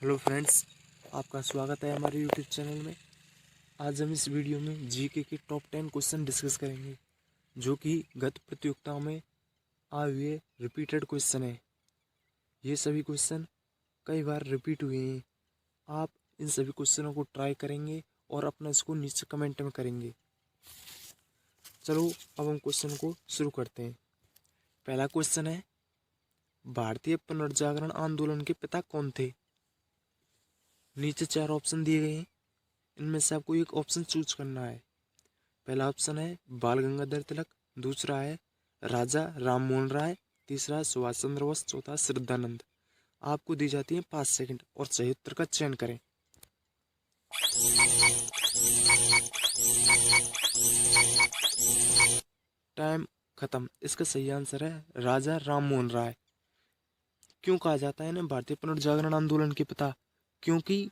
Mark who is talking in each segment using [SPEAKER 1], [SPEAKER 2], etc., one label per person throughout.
[SPEAKER 1] Hello friends, आपका स्वागत है हमारे यूट्यूब चैनल में। आज हम इस वीडियो में जीके के टॉप 10 क्वेश्चन डिस्कस करेंगे, जो कि गत प्रतियोगिताओं में आए हुए रिपीटेड क्वेश्चन है। ये सभी क्वेश्चन कई बार रिपीट हुए हैं। आप इन सभी क्वेश्चनों को ट्राई करेंगे और अपना इसको नीचे कमेंट में करेंगे। चलो अब हम क्वेश्चन को शुरू करते हैं। पहला क्वेश्चन है, भारतीय पुनर्जागरण आंदोलन के पिता कौन थे? नीचे 4 ऑप्शन दिए गए हैं, इनमें से आपको एक ऑप्शन चूज करना है। पहला ऑप्शन है बाल गंगाधर तिलक, दूसरा है राजा राम मोहन राय, तीसरा है सुभाष चंद्र बोस, चौथा श्रद्धानंद। आपको दी जाती है 5 सेकंड और सही उत्तर का चयन करें। टाइम खत्म। इसका सही आंसर है राजा राम मोहन राय। क्यों कहा जाता है इन्हें भारतीय पुनर्जागरण आंदोलन के पिता? क्योंकि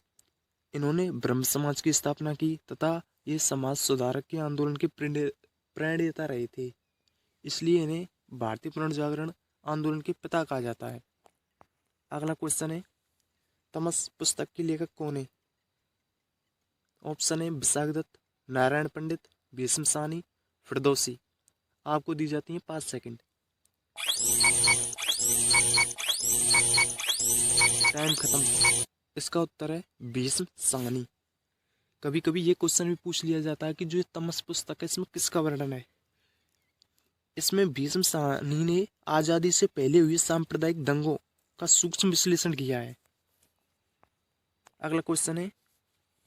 [SPEAKER 1] इन्होंने ब्रह्म समाज की स्थापना की तथा ये समाज सुधारक के आंदोलन के प्रणेता रहे थे, इसलिए इन्हें भारतीय पुनर्जागरण आंदोलन के पिता कहा जाता है। अगला क्वेश्चन है, तमस पुस्तक के लेखक कौन है? ऑप्शन है विशाख दत्त, नारायण पंडित, भीष्म सानी, फिरदौसी। आपको दी जाती है 5 सेकंड। टाइम खत्म। इसका उत्तर है भीष्म सानी। कभी कभी ये क्वेश्चन भी पूछ लिया जाता है कि जो ये तमस पुस्तक है इसमें किसका वर्णन है। इसमें भीष्म सानी ने आजादी से पहले हुए सांप्रदायिक दंगों का सूक्ष्म विश्लेषण किया है। अगला क्वेश्चन है,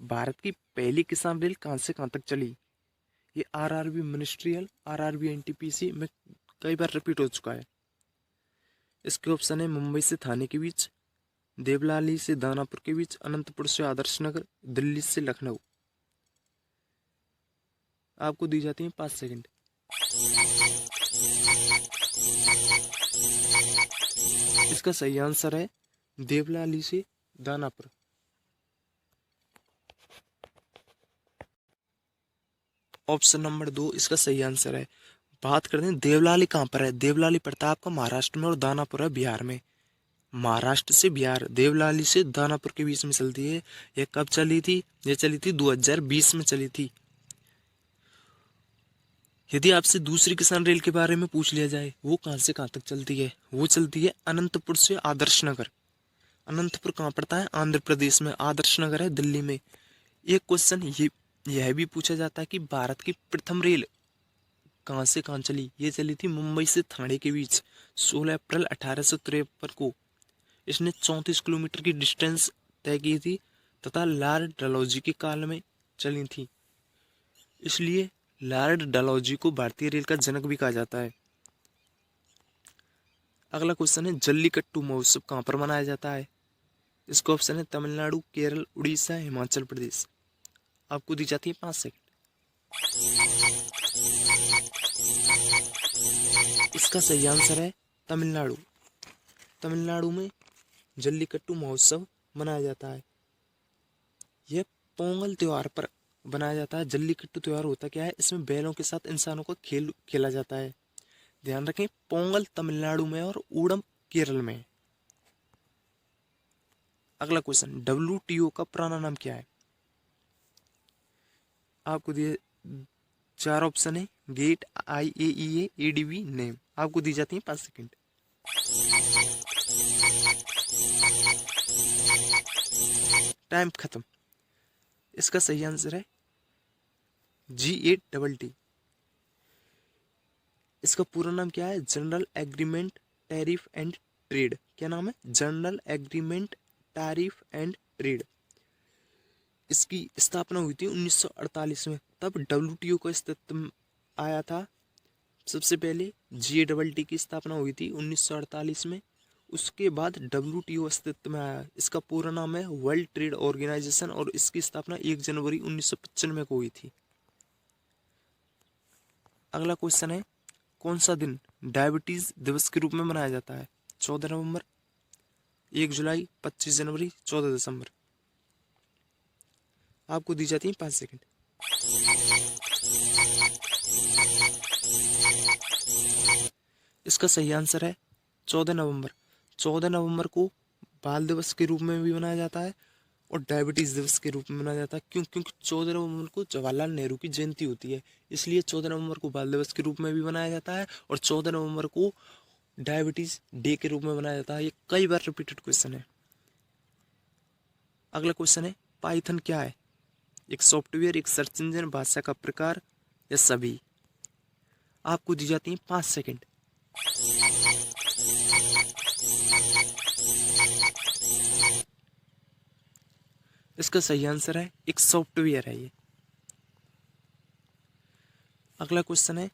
[SPEAKER 1] भारत की पहली किसान रेल कहां से कहां तक चली? ये आरआरबी मिनिस्ट्रियल, आरआरबी एनटीपीसी में कई बार रिपीट हो चुका है। इसके ऑप्शन है मुंबई से थाने के बीच, देवलाली से दानापुर के बीच, अनंतपुर से आदर्श नगर, दिल्ली से लखनऊ। आपको दी जाती है 5 सेकंड। इसका सही आंसर है देवलाली से दानापुर। ऑप्शन नंबर 2 इसका सही आंसर है। बात करते हैं देवलाली कहाँ पर है। देवलाली पड़ता है आपका महाराष्ट्र में और दानापुर है बिहार में। महाराष्ट्र से बिहार, देवलाली से दानापुर के बीच में चलती है। यह कब चली थी? यह चली थी 2020 में चली थी। यदि आपसे दूसरी किसान रेल के बारे में पूछ लिया जाए, वो कहां से कहां तक चलती है? वो चलती है अनंतपुर से आदर्श नगर। अनंतपुर कहाँ पड़ता है? आंध्र प्रदेश में। आदर्श नगर है दिल्ली में। एक क्वेश्चन यह भी पूछा जाता है कि भारत की प्रथम रेल कहां से कहां चली? ये चली थी मुंबई से ठाणे के बीच 16 अप्रैल 1853 को। इसने 34 किलोमीटर की डिस्टेंस तय की थी तथा लॉर्ड डलहौजी के काल में चली थी, इसलिए लॉर्ड डलहौजी को भारतीय रेल का जनक भी कहा जाता है। अगला क्वेश्चन है, जल्लीकट्टू महोत्सव कहाँ पर मनाया जाता है? इसका ऑप्शन है तमिलनाडु, केरल, उड़ीसा, हिमाचल प्रदेश। आपको दी जाती है 5 सेकंड। इसका सही आंसर है तमिलनाडु। तमिलनाडु में जल्लीकट्टू महोत्सव मनाया जाता है। यह पोंगल त्योहार पर बनाया जाता है। जल्लीकट्टू त्योहार होता क्या है? इसमें बैलों के साथ इंसानों का खेल खेला जाता है। ध्यान रखें, पोंगल तमिलनाडु में और ओणम केरल में। अगला क्वेश्चन, WTO का पुराना नाम क्या है? आपको दिए 4 ऑप्शन है, गेट, IAEA, ADB, नेम। आपको दी जाती है 5 सेकंड। टाइम खत्म। इसका सही आंसर है GATT। इसका पूरा नाम क्या है? General agreement tariff and trade. क्या नाम है? General agreement tariff and trade. इसकी स्थापना हुई थी 1948 में। तब WTO का अस्तित्व में आया था। सबसे पहले GATT की स्थापना हुई थी 1948 में। उसके बाद WTO अस्तित्व में आया। इसका पूरा नाम है वर्ल्ड ट्रेड ऑर्गेनाइजेशन और इसकी स्थापना 1 जनवरी 1995 को हुई थी। अगला क्वेश्चन है, कौन सा दिन डायबिटीज दिवस के रूप में मनाया जाता है? 14 नवंबर, 1 जुलाई, 25 जनवरी, 14 दिसंबर। आपको दी जाती है 5 सेकंड। इसका सही आंसर है 14 नवंबर। 14 नवंबर को बाल दिवस के रूप में भी मनाया जाता है और डायबिटीज़ दिवस के रूप में मनाया जाता है। क्योंकि 14 नवंबर को जवाहरलाल नेहरू की जयंती होती है, इसलिए 14 नवंबर को बाल दिवस के रूप में भी मनाया जाता है और 14 नवंबर को डायबिटीज़ डे के रूप में मनाया जाता है। ये कई बार रिपीटेड क्वेश्चन है। अगला क्वेश्चन है, पाइथन क्या है? एक सॉफ्टवेयर, एक सर्च इंजन, भाषा का प्रकार या सभी? आपको दी जाती है 5 सेकंड। इसका सही आंसर है एक सॉफ्टवेयर है ये। अगला क्वेश्चन है,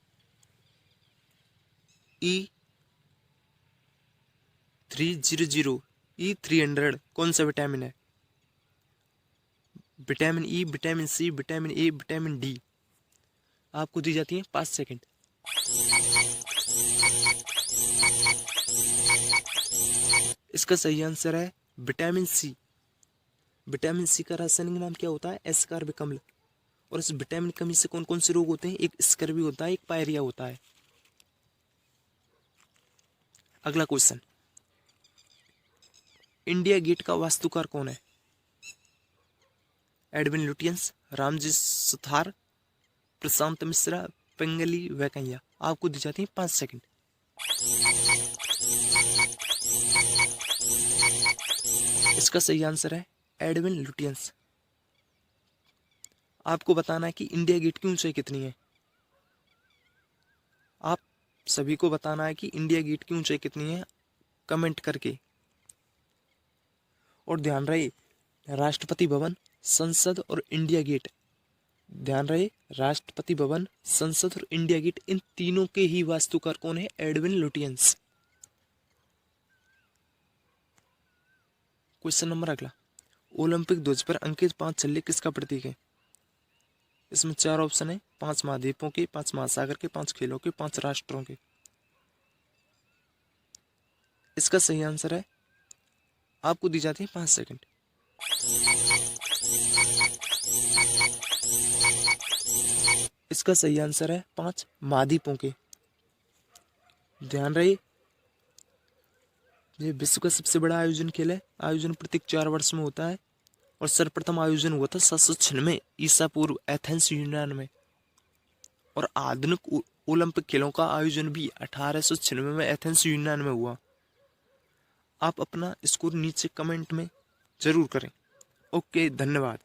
[SPEAKER 1] E300 E300 कौन सा विटामिन है? Vitamin E, vitamin C, vitamin A, vitamin D? आपको दी जाती है 5 सेकंड। इसका सही आंसर है विटामिन सी। विटामिन सी का रासायनिक नाम क्या होता है? एस्कॉर्बिक अम्ल। और इस विटामिन की कमी से कौन कौन से रोग होते हैं? एक स्कर्वी होता है, एक पायरिया होता है। अगला क्वेश्चन, इंडिया गेट का वास्तुकार कौन है? एडविन लुटियंस, रामजी सुथार, प्रशांत मिश्रा, पिंगली वैकैया? आपको दी जाती है 5 सेकंड। इसका सही आंसर है एडविन लुटियंस। आपको बताना है कि इंडिया गेट की ऊंचाई कितनी है। आप सभी को बताना है कि इंडिया गेट की ऊंचाई कितनी है कमेंट करके। और ध्यान रहे, राष्ट्रपति भवन, संसद और इंडिया गेट, ध्यान रहे, राष्ट्रपति भवन, संसद और इंडिया गेट, इन तीनों के ही वास्तुकार कौन है? Edwin Lutyens. क्वेश्चन नंबर अगला, ओलंपिक ध्वज पर अंकित 5 छल्ले किसका प्रतीक है? इसमें 4 ऑप्शन है, 5 महाद्वीपों के, 5 महासागर के, 5 खेलों के, 5 राष्ट्रों के। इसका सही आंसर है, आपको दी जाती है 5 सेकंड। इसका सही आंसर है 5 महाद्वीपों के। ध्यान रहे, ये विश्व का सबसे बड़ा आयोजन खेल है। आयोजन प्रत्येक 4 वर्ष में होता है और सर्वप्रथम आयोजन हुआ था 796 ईसा पूर्व एथेंस यूनान में। और आधुनिक ओलंपिक खेलों का आयोजन भी 1896 में एथेंस यूनान में हुआ। आप अपना स्कोर नीचे कमेंट में जरूर करें। ओके, धन्यवाद।